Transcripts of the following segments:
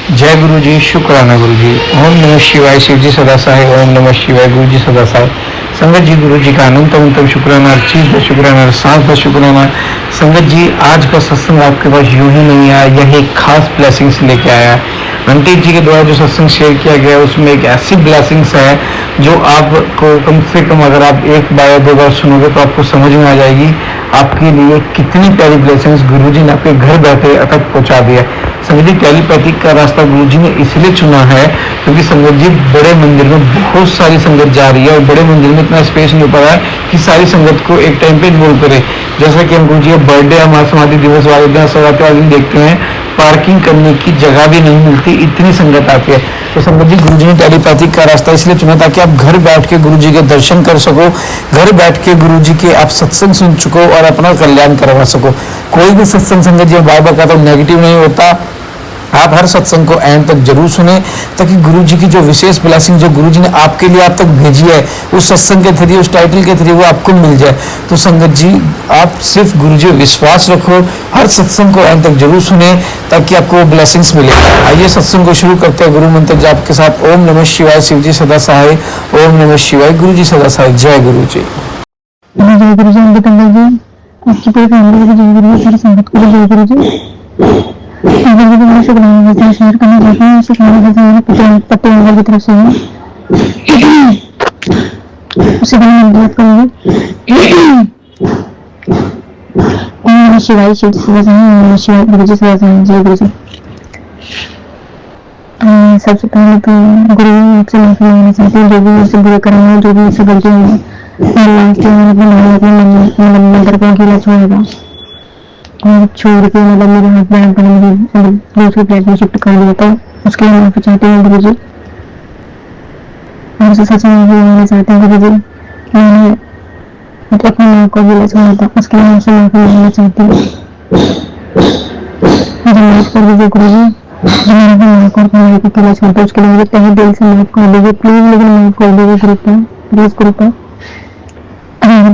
जय गुरु जी, शुक्राना गुरु जी। ओम नमः शिवाय, शिव जी सदा सहाय। ओम नमः शिवाय, गुरु जी सदा सहाय। संगत जी, गुरु जी का अनंत अनंत शुक्राना, हर चीज का शुक्राना, हर सांस का शुक्राना। संगत जी, आज का सत्संग आपके पास यूं ही नहीं आया, यह एक खास ब्लेसिंग्स लेके आया है। अंकित जी के द्वारा जो सत्संग शेयर किया गया है उसमें एक ऐसी ब्लेसिंग्स है जो आपको कम से कम अगर आप एक बार या दो बार सुनोगे तो आपको समझ में आ जाएगी आपके लिए कितनी प्यारी ब्लेसिंग्स गुरुजी ने आपके घर बैठे तक पहुंचा दिया। संगत जी, टेलीपैथिक का रास्ता गुरुजी ने इसलिए चुना है क्योंकि संगत जी बड़े मंदिर में बहुत सारी संगत जा रही है और बड़े मंदिर में इतना स्पेस नहीं हो पा रहा है कि सारी संगत को एक टाइम पे इन्वॉल्व करे। जैसा कि हम गुरुजी का बर्थडे या महासमाधि दिवस वाले दिन सवाते वाले दिन देखते हैं, पार्किंग करने की जगह भी नहीं मिलती, इतनी संगत आती है। तो संगत जी, गुरुजी ने टेलीपैथिक का रास्ता इसलिए चुना ताकि आप घर बैठ के गुरुजी के दर्शन कर सको, घर बैठ के गुरुजी के आप सत्संग सुन सको और अपना कल्याण करवा सको। कोई भी सत्संग संगत जी बार बार कहता हूं नेगेटिव नहीं होता। आप हर सत्संग को एंड तक जरूर सुने ताकि गुरुजी की जो विशेष ब्लेसिंग जो गुरुजी ने आपके लिए आप तक भेजी है उस सत्संग के थ्रू, उस टाइटल के थ्रू वो आपको मिल जाए। तो संगत जी, आप सिर्फ गुरुजी पर विश्वास रखो, हर सत्संग को एंड तक जरूर सुने ताकि आपको वो ब्लेसिंग्स मिले। आइए सत्संग को शुरू करते हैं गुरु मंत्र जाप के साथ। ओम नमः शिवाय, शिव जी सदा सहाय। ओम नमः शिवाय, गुरु जी सदा सहाय। जय गुरु जी। जय गुरु जी। आपकी पूरी फैमिली को जय गुरु जी, सारी संगत को जय गुरु जी। अगर भी मेरे शुक्राना शेयर करना चाहते हैं, शुक्राना जैसे मेरे पति अंगल की तरफ से है उसे भी मैं बात करूंगी। ओम नमः शिवाय, शिव जी सदा सहाय। ओम नमः शिवाय, गुरु जी सदा सहाय। जय गुरु जी। सबसे पहले तो गुरु जी आपसे माफी मांगना चाहती हूँ, जो भी मुझसे बुरा करेंगे, जो भी मुझसे गलती होगी, मैं लास्ट में अपने मंदिर को अकेला छोड़ेगा और छोड़ के मतलब मेरे हाथ में पड़े दूसरी प्लेट में शिफ्ट कर दिया था, उसके लिए माफी चाहती हूँ गुरु जी। मुझसे सच में माफी मांगना चाहती हूँ गुरु जी। मैंने अपनी माँ को अकेला छोड़ा था, उसके लिए मुझसे माफी मांगना चाहती हूँ। मुझे माफ कर दीजिए गुरु जी। जो मैंने अपनी माँ को अपनी माँ को अकेला छोड़ा, उसके लिए मुझे तहे दिल से माफ कर दीजिए प्लीज, लेकिन माफ कर दीजिए कृपया, प्लीज कृपया।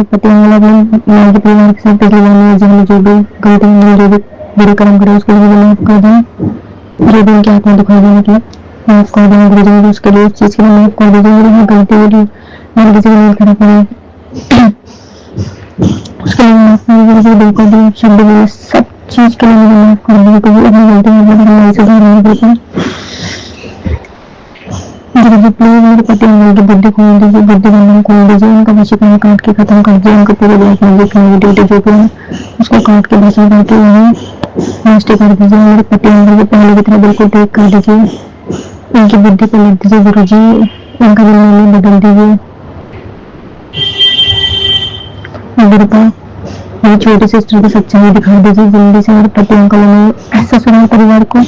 पति माँ के परिवार के साथ जो भी गलती जो भी बुरे कर्म करे उसके लिए माफ कर दें, जो भी उनकी आत्मा दिखाई देने के लिए माफ कर दें गुरु जी। उसके लिए उस चीज के लिए माफ कर दीजिए, मेरी गलती हो रही, मैंने किसी को नहीं खड़ा पड़ा उसके लिए माफ कर दीजिए गुरु जी। बिल्कुल भी शब्द बोले सब चीज के लिए मुझे माफ कर दीजिए क्योंकि अपनी गलती हमारी सुधारने देते गुरु जी। प्लीज मेरे पति अंगल की बुद्धि खोल दीजिए, बुद्धि बंधन खोल दीजिए, उनका वशीकरण काट के खत्म कर दीजिए, उनका पूरे ब्लैक मैजिक ड्यूटी जो भी है उसको काट के बचा करके उन्हें नष्ट कर दीजिए। मेरे पति अंगल को पहले की तरह बिल्कुल ठीक कर दीजिए, उनकी बुद्धि को लिख दीजिए गुरु जी, उनका दिल बदल दीजिए गुरुपा। मेरी छोटी सिस्टर की सच्चाई दिखा दीजिए जल्दी से। मेरे पति अंकल ने ससुराल परिवार को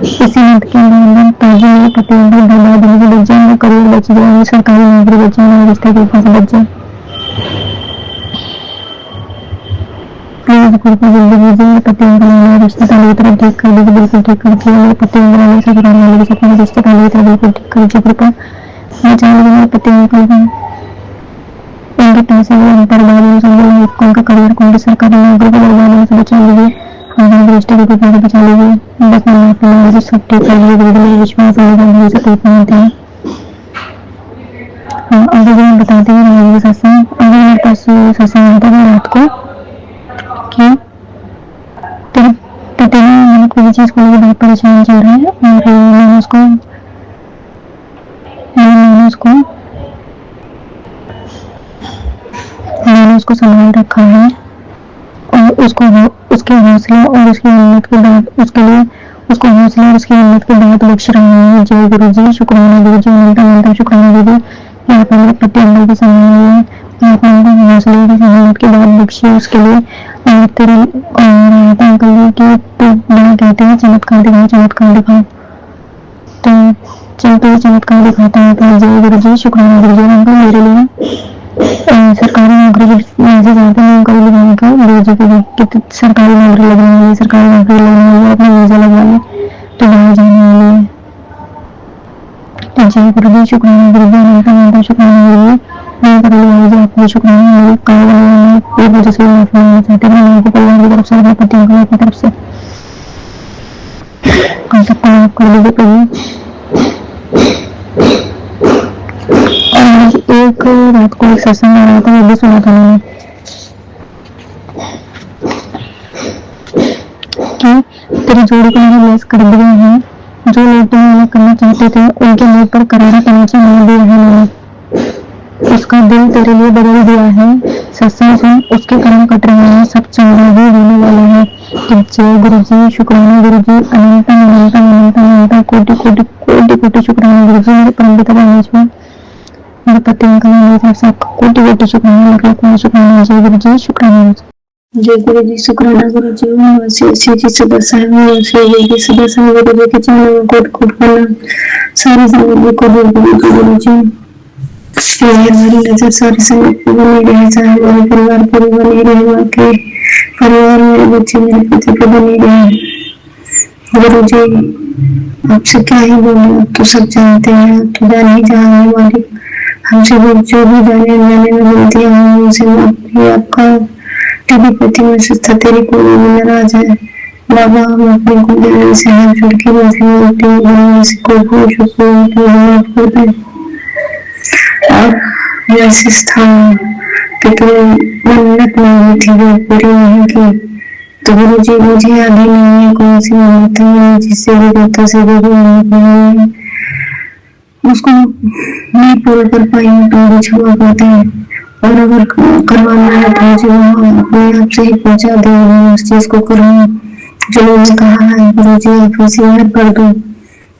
इसी मत के अंदर ताकि मेरे पति अंकल बर्बाद होने से बच जाए, मेरा करियर बच जाए, मेरी सरकारी नौकरी बच जाए, मेरे रिश्ते के ऊपर से बच जाए। प्लीज कृपया जल्दी कीजिए, मेरे पति अंकल ने रिश्ते पहले की तरफ ठीक कर दीजिए, बिल्कुल ठीक कर दिया। मेरे पति अंकल ने ससुराल वाले के साथ रिश्ते पहले की तरफ बिल्कुल ठीक कर दीजिए कृपया। मैं चाहूँगी मेरे पति अंकल को उनके पैसे भी बर्बाद होने से उनका करियर को, उनकी सरकारी नौकरी को बर्बाद होने से बचा लीजिए, हमारे रिश्ते को कितना बचा लीजिए। बस मैं माफी मांग सब ठीक कर लीजिए गुरु जी। विश्वास नहीं से ठीक मानते हैं। हाँ, अभी भी मैं बताती हूँ मेरे सत्संग, अभी मेरे पास सत्संग आता है रात को कि तेरे पति ने मैंने कोई चीज को लेकर बहुत परेशान चल रहा है और मैंने उसको संभाल रखा है और उसको उसके हौसला और उसकी हिम्मत के बाद उसके लिए उसको हौसला और उसकी हिम्मत के बाद बख्श रहा है। जय गुरु जी, शुक्राना गुरु जी, अनंत शुक्राना गुरु जी। यहाँ पर मेरे पति अंगल की संभाल है, आपने उनको हौसले और हिम्मत के बाद बख्शी उसके लिए। और तेरे अंकल की तो बड़ा कहते हैं चमत्कार दिखाओ, चमत्कार दिखाओ, तो चलते हुए चमत्कार दिखाता है। तो जय गुरु जी, शुक्राना गुरु जी। अंकल मेरे लिए सरकारी नौकरी से ज्यादा मैं कभी लगाने का गुरु जी की सरकारी नौकरी लगने वाली, सरकारी नौकरी लगने वाली, अपना वीजा लगवा ले तो बाहर जाने वाली है। तो जय गुरु जी, शुक्राना गुरु जी, अनंत शुक्राना गुरु जी। मैं कर लिया जी आपको शुक्राना। मेरे कार्य वजह से माफी मांगना चाहती हूँ, मेरे परिवार की तरफ से, अपने पति की तरफ से। इन सबको माफ कर दीजिए प्रभु। और मुझे एक रात को एक सत्संग आ रहा था, वो भी सुना था मैंने कि तेरी जोड़ी को मैंने लेस कर दिया है, जो लोग तुम्हें अलग करना चाहते थे उनके मुंह पर करारा तमाचा मार दिया है मैंने, उसका दिल तेरे लिए बदल दिया है। सत्संग सुन, उसके कर्म कट रहे हैं, सब चंगा ही होने वाला है। जय गुरु जी, शुक्राना गुरु जी, अनंता अनंता अनंता अनंता कोटि कोटि कोटि कोटि शुक्राना गुरु जी, मेरे परम पिता परमेश्वर, मेरे पति अंकल, मेरे साथ सबका कोटि कोटि शुक्राना, लाख लाख शुक्राना। जय गुरु जी, शुक्राना गुरु जी। जय गुरु जी, शुक्राना गुरु जी, ओम शिव जी सदा साहब, ओम शिव जी सदा साहब, गुरु जी के चरणों में कोट कोट प्रणाम। सारी जिंदगी को गुरु जी हमारी नजर सारी संगत पे बनी रहे, चाहे हमारे परिवार पर बनी रहे, माँ के परिवार, मेरे बच्चे, मेरे पति पे बनी रहे। गुरु जी आपसे क्या ही बोले, आप तो सब जानते हैं, आप तो जान ही जाने वाले, हमसे जो भी जाने जाने में गलतियां हुई उनसे माफी। आपका टेलीपैथी में से था, तेरी कोई में नाराज है बाबा, हम अपने को देने से हाथ जोड़ के माफी मांगते हैं, से कोई भूल चूक माफ कर दे। और वैसे स्थान कि तुम मन्नत मांगी थी वो पूरी नहीं की, तो गुरु जी मुझे याद ही नहीं है कौन सी मन्नत है जिससे भी देवता से भी मन्नत नहीं है, उसको नहीं पूरा कर पाई तो मुझे क्षमा करते हैं। और अगर करवाना है तो मुझे वहाँ अपने आप से ही पहुँचा दो, उस चीज को करूँ जो मैंने कहा है। गुरु जी आप इसे याद कर दो।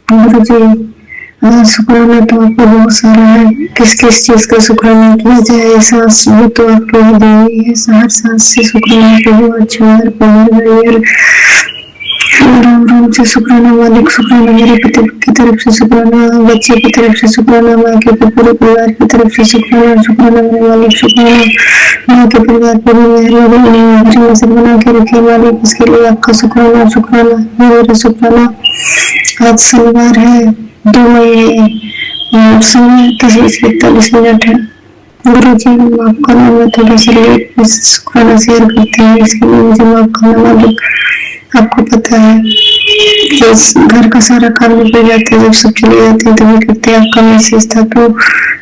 गुरु जी शुक्राना तो आपको बहुत सारा है, किस किस चीज का शुक्राना किया जाए, सांस भी तो आपके ही देवी है, हर सांस से शुक्राना करो, अच्छा राम राम से शुक्राना, मालिक शुक्राना, मेरे पति की तरफ से शुक्राना, बच्चे की तरफ से शुक्राना, माँ के पूरे परिवार की तरफ से शुक्राना, शुक्राना मेरे मालिक, शुक्राना माँ के परिवार पर मेहरबानी बना के रखे मालिक, इसके लिए आपका शुक्राना, शुक्राना मेरा शुक्राना। आज शनिवार है, 2 मई और समय 41:41 है। गुरु जी माफ करना, मैं थोड़ा सा लेट शुक्राना शेयर करते हैं, इसके लिए मुझे माफ करना मालिक। आपको पता है कि घर का सारा काम निकल जाता है, जब सब चले जाते हैं तभी करते हैं। आपका मैसेज था तो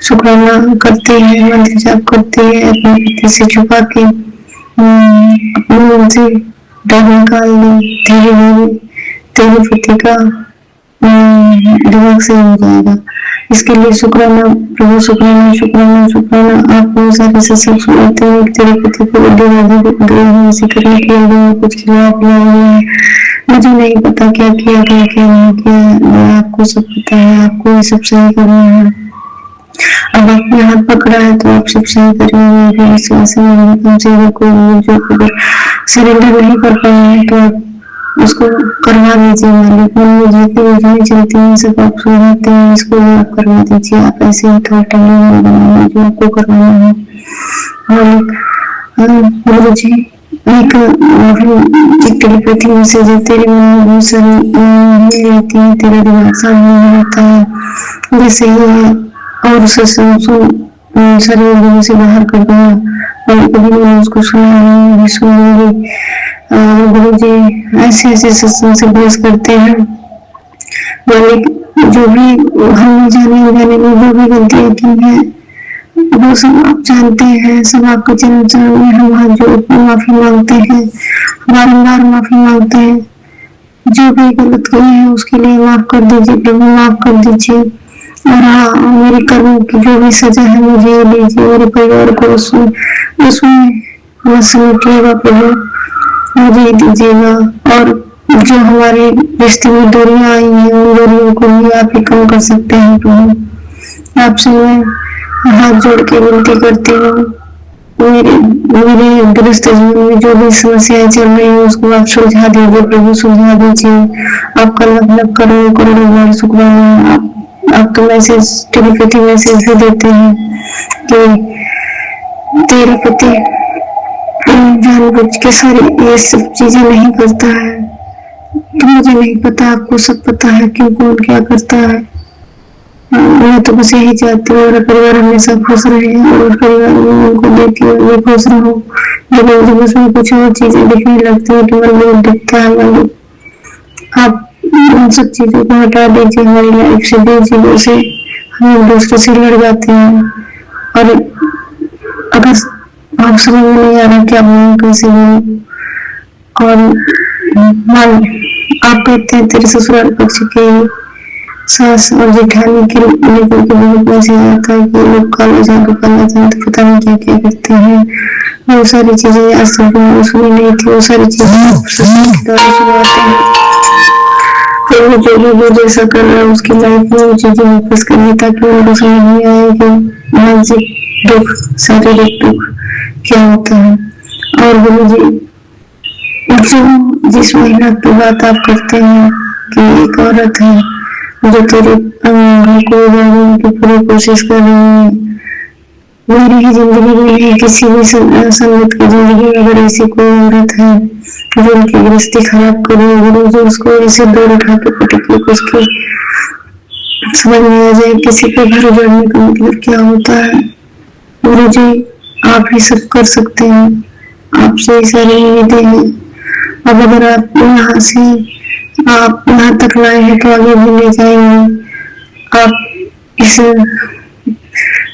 शुक्राना करते हैं, मंदिर जाप करते हैं, अपने पति से छुपा के अपने मन से डर निकाल दे, धीरे धीरे तेरे पति का दिमाग से हो जाएगा। इसके लिए शुक्राना प्रभु, शुक्राना शुक्राना शुक्राना। आप बहुत सारे सत्संग सुनाते हैं, तेरे पति को करने के लिए कुछ खिला पिया है, मुझे नहीं पता क्या किया क्या क्या नहीं किया, आपको सब पता है, आपको ये सब सही करना है। अब आपने हाथ पकड़ा है तो आप सब सही करेंगे, विश्वास है हमसे। कोई जो सरेंडर नहीं कर पाए तो आप उसको करवा दीजिए मालिक, मन में जीते योजनाएं चलती हैं, सब आप सुनाते हैं, इसको भी आप करवा दीजिए। आप ऐसे ही थोड़ा टाइम बनाइए जो आपको करवाना है मालिक। गुरु जी एक टेलीपैथी मैसेज है, तेरे मन में बहुत सारी रहती है, तेरा दिमाग सामने रहता है, जैसे ही है और उसे सुन शरीर से बाहर कर दूंगा, और कभी मैंने उसको सुना नहीं, सुनूंगी। गुरु जी ऐसे ऐसे सत्संग से बहस करते हैं मालिक, जो भी हम जाने अनजाने में जो भी गलतियां की हैं वो सब आप जानते हैं, सब आपके चरण चरण में हम हाथ जोड़ माफी मांगते हैं, बारंबार माफी मांगते हैं। जो भी गलत किए हैं उसके लिए माफ कर दीजिए प्रभु, माफ कर दीजिए। और हाँ, मेरे कर्मों की जो भी सजा है मुझे दीजिए, मेरे परिवार को उसमें मत समेटिएगा प्रभु, मुझे दीजिएगा। और जो हमारे रिश्ते में दूरियां आई हैं उन दूरियों को भी आप ही कम कर सकते हैं प्रभु। आपसे मैं हाथ जोड़ के विनती करती हूँ, मेरे गृहस्थ जीवन में जो भी समस्याएं चल रही है उसको आप सुलझा दीजिए प्रभु, सुलझा दीजिए। आपका लग लग करोड़ों करोड़ों बार शुक्राना। आप तो मैसेज टेलीपैथी मैसेज भी देते हैं कि तेरा पति जानबूझ के सारी ये सब चीजें नहीं करता है, तो मुझे नहीं पता, आपको सब पता है क्यों कौन क्या करता है। मैं तो बस यही चाहती हूँ मेरा परिवार हमेशा खुश रहे और परिवार में उनको देखती हूँ मैं खुश रहूँ। जब उसमें कुछ और चीजें दिखने लगती है तो मन में दिखता है मालिक, आप उन सब चीजों को हटा दीजिए हमारी लाइफ से, दीजिए उसे। हम एक दूसरे से लड़ जाते हैं, और अगर आप समझ में नहीं आ रहा क्या बोलूं कैसे बोलूं, और मान आप कहते हैं तेरे ससुराल पक्ष के सास और जेठानी के लेकर के बहुत मैसेज आता है कि लोग काला जादू तो पता नहीं क्या क्या करते हैं। वो सारी चीजें आज तक मैंने सुनी नहीं थी, वो सारी चीजें सुनाते हैं। तो वो जो जैसा कर रहा है उसकी लाइफ में वो चीजें वापस करनी, ताकि उनको समझ में आए कि मानसिक दुख, शारीरिक दुख क्या होता है। और गुरु जी, जो जिस महिला की बात आप करते हैं कि एक औरत है जो तेरे अंगों को उजाड़ने की पूरी कोशिश कर रही है, मेरी ही जिंदगी में नहीं, किसी भी संगत की जिंदगी में अगर ऐसी कोई औरत है जो उनकी गृहस्थी खराब कर रही है, जो उसको ऐसे दूर उठा के पटक के उसकी समझ में आ जाए किसी का घर उजाड़ने का मतलब क्या होता है। गुरु जी, आप ही सब कर सकते हैं, आपसे ही सारी उम्मीदें हैं। अब अगर आप यहाँ तक लाए हैं तो आगे भी ले जाएंगे। आप इस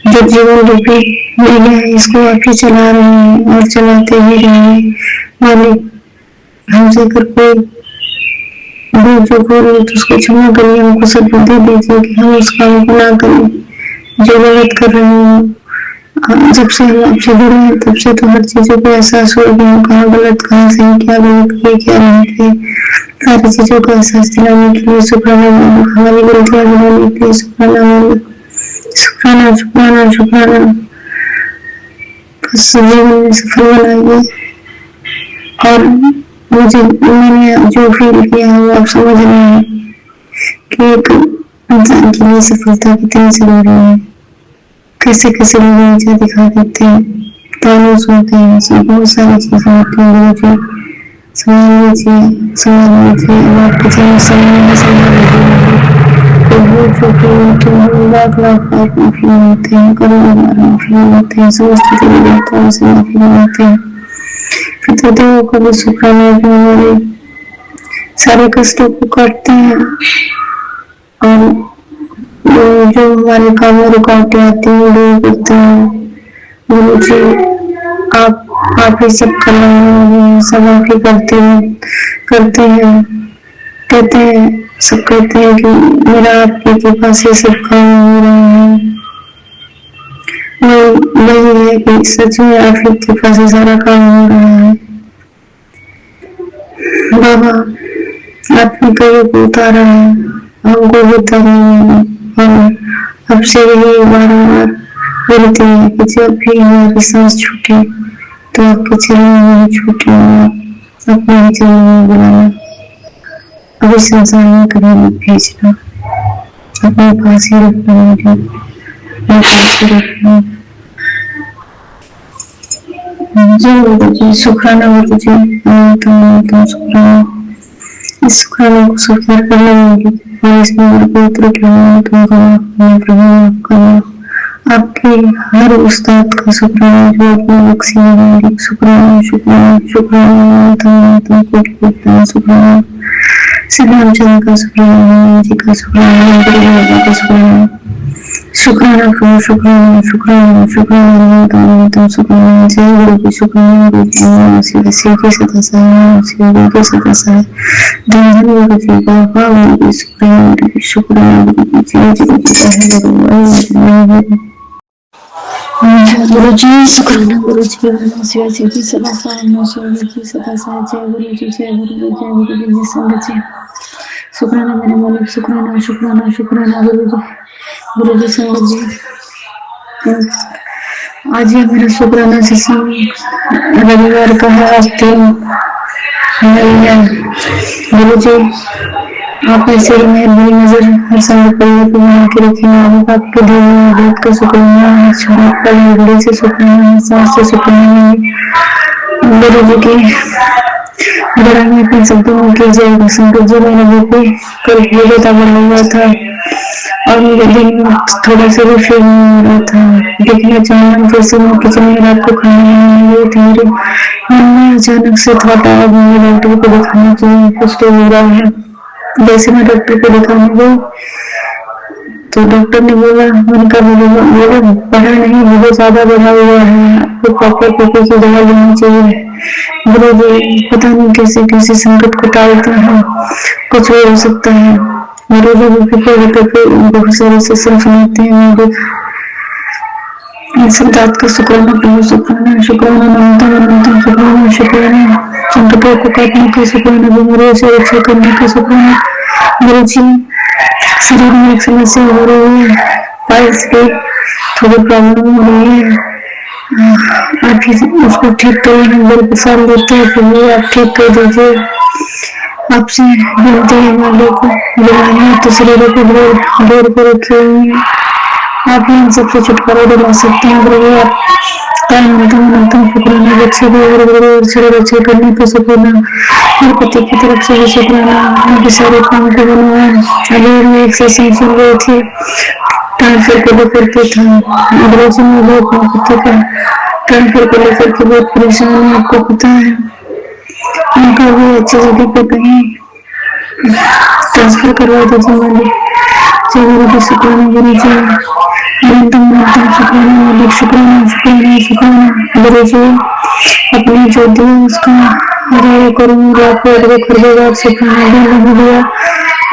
जो जीवन रूपी मेला है इसको आप ही चला रहे हैं और चलाते भी रहेंगे। मालिक, हमसे अगर कोई भूल चूक हो रही तो उसको क्षमा करिए, हमको सद्बुद्धि दीजिए कि हम उस काम को ना करें जो गलत कर रहे हैं। जब से हम आपसे जुड़े हैं तब से तो हर चीजों को एहसास हुआ कि हम कहाँ गलत, कहाँ सही, क्या गलत किए क्या नहीं किए। सारी चीजों को एहसास दिलाने के लिए शुक्राना, हमारी गलतियां दिलाने के लिए शुक्राना, शुक्राना शुक्राना शुक्राना। बस जीवन में सफल बनाइए। और मैंने जो फील किया है वो आप समझ रहे हैं कि एक इंसान के लिए सफलता कितनी जरूरी है। कैसे कैसे लोग नीचे दिखा देते हैं, ताने सुनते हैं, सब बहुत सारी चीजें होती हैं। मुझे संभाल लीजिए, आपके चैनल संभाल लाख लाख माफी मांगते हैं, करोड़ों बार माफी मांगते हैं, समस्त देवताओं से माफी मांगते हैं। पितृदेवों को भी शुक्राना जो हमारे सारे कष्टों को काटते हैं, और जो हमारे काम में रुकावटें आती हैं दूर करते हैं। गुरु जी, आप ही सब कर रहे हैं, सब आप ही करते हैं। कहते हैं सब कहते हैं कि मेरा आपकी कृपा से सब काम हो रहा है। वही है कि सच में आपकी कृपा से सारा काम हो रहा है। बाबा, आपने कई को उतारा है, हमको भी उतारा है। और अब से यही बार-बार बोलते हैं कि जब भी हमारी सांस छूटे तो आपके चरणों में छूटे, अपने ही चरणों में बुलाना, अभी संसार में कभी मत भेजना, अपने पास ही रखना, मुझे अपने पास ही रखना। जय गुरु जी, शुक्राना गुरु जी, तुम शुक्राना। इस शुक्राना को स्वीकार करना होगी और इसमें और कोई त्रुटि हो तो प्रभु माफ करना। आपके हर उस्ताद का शुक्राना जो अपनी बख्शी में, शुक्राना शुक्राना शुक्राना, तुम शुक्राना। श्री रामचंद्र का शुक्राना, हनुमान जी का शुक्राना, गुरु बाबा का शुक्राना। शुक्राना प्रभु, शुक्राना शुक्राना शुक्राना, तुम शुक्राना। जय गुरु की शुक्राना, गुरु की शिव की सदा सहाय, शिव की सदा सहाय। धन गुरु जी का गुरु की शुक्राना, शुक्राना गुरु की, जय गुरु जी का गुरु जी, शुक्राना गुरु जी, शिव की सदा सहाय, शिव की सदा सहाय। जय गुरु जी, जय गुरु जी, जय गुरु जी, संगत जी। शुक्राना मेरे मालिक, शुक्राना शुक्राना शुक्राना गुरु जी, गुरु जी, संगत जी। आज ये मेरा शुक्राना सत्संग रविवार का है, आज 3 मई है। गुरु जी, आप ऐसे ही मेहरबानी नजर हर समय परिवार को बना के रखें। माँ बाप के दिए हुए आदत का शुक्राना है, छोड़ पर बड़े से शुक्राना है, सास से शुक्राना है। गुरु जी की बड़ा में अपने शब्दों में की जाएगा। संगत जी, मैंने भी कल भेजा बना हुआ था और मेरे दिन में थोड़ा सा भी फील नहीं हो रहा था। देखना चाहना जैसे मैं किचन में रात को खाना बनाने गई थी, मेरे मन में अचानक से थॉट आया, मुझे डॉक्टर को दिखाना चाहिए, कुछ तो हो रहा है। जैसे मैं डॉक्टर को दिखाने गई तो डॉक्टर ने बोला, उनका बोले बढ़ा नहीं, बहुत ज्यादा बढ़ा हुआ है, आपको प्रॉपर पीपी की दवा लेनी चाहिए। बोले जी पता नहीं कैसे कैसे संकट को टालता है, कुछ भी हो सकता है। मेरे जो बहुत सारे सेशन सुनाते हैं, सब बात का शुक्राना करो, शुक्राना शुक्राना मानता मानता शुक्राना शुक्राना, संकटों को काटने का शुक्राना, बीमारियों से रक्षा करने का शुक्राना। गुरु जी शरीर में एक समस्या हो रही है, पाइल्स की थोड़ी प्रॉब्लम हो रही है, आप ही उसको ठीक करिए, बल पसंद देते हैं, फिर आप ठीक कर दीजिए। आपसे विनती है, मालिक को बीमारियां तो शरीर को दूर पर रखी हुई है, आप ही इन सबसे छुटकारा दिला सकते हैं। प्रभु आप अनंतम शुक्राना, बच्चे भी और शरीर रक्षा करने का शुक्राना, और पति की तरफ से भी शुक्राना, उनके सारे काम को बनवाए। अभी मैं एक सत्संग सुन रही थी, ट्रांसफर को लेकर के था, अंग्रेजी में बहुत पति का ट्रांसफर को लेकर के बहुत परेशान है, आपको पता है। उनका भी अच्छी जगह पे कहीं ट्रांसफर करवा दीजिए मालिक। जय गुरु जी, शुक्राना गुरु जी, अनंतम शुक्राना मालिक, शुक्राना शुक्राना शुक्राना गुरु जी। अपने जो दिया उसका आदाय करूँ, लाखों खरबों शुक्राना दिया,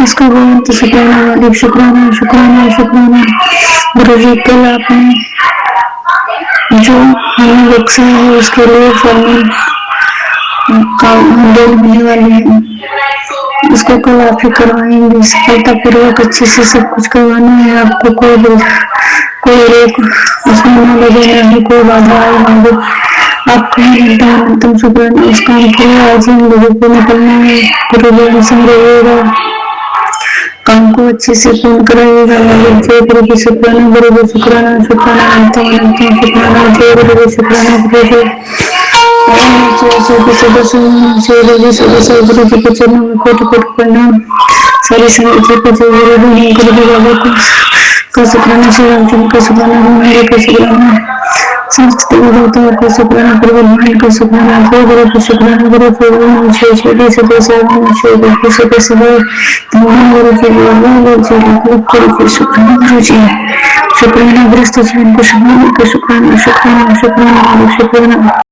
उसका बहुत शुक्राना मालिक, शुक्राना शुक्राना शुक्राना गुरु जी। कल आपने जो हमें बख्शा है उसके लिए फॉर्मल डेल होने वाले हैं, उसको कल आप ही करवाएंगे सफलता पूर्वक, अच्छे से सब कुछ करवाना है आपको। कोई रेख उसमें न लगे, न ही कोई बाधा आए मालिक। आपको अनंतम शुक्राना, उस काम के लिए आज हम लोगों को निकलना है। गुरु जी संग रहिएगा, काम को अच्छे से पूर्ण कराइएगा मालिक। जय गुरु जी, शुक्राना गुरु जी, शुक्राना शुक्राना अनंतम शुक्राना, जय गुरु जी, शुक्राना गुरु जी। गुरु जी के चरणों में कोटि कोटि प्रणाम। सारी संगति को जय गुरु जी, गुरु जी बाबा का शुक्राना, श्री रामचंद्र का शुक्राना, हनुमान का शुक्राना, समस्त देवताओं का शुक्राना, ब्रह्मांड का शुक्राना, जय गुरु का शुक्राना। गुरु जी गुरु जी शुक्राना, गुरु जी शुक्राना, ग्रस्त जीवन को संभालने का शुक्राना, शुक्राना शुक्राना शुक्राना।